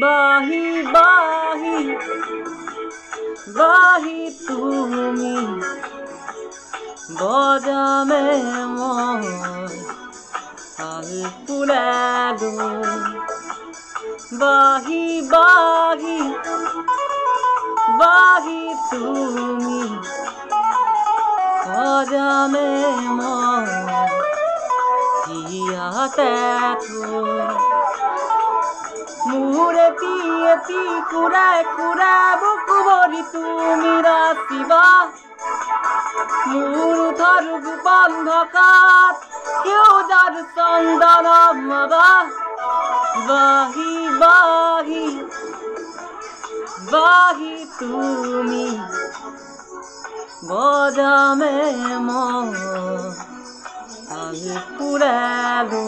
বাহি বাহি বাহি তুমি বজামে মই আলপুলালো বাহি বাহি বাহি তুমি বজামে মই ইয়াতে মুহুরে এতি কুড়ায় কুড়ায় বুকু ভরি তুমি রাখিবা মুরু ধরুক বন্ধকার কেউ যার চন্দন মাবা বাহি বাহি বাহি তুমি বজামে মন পুরালো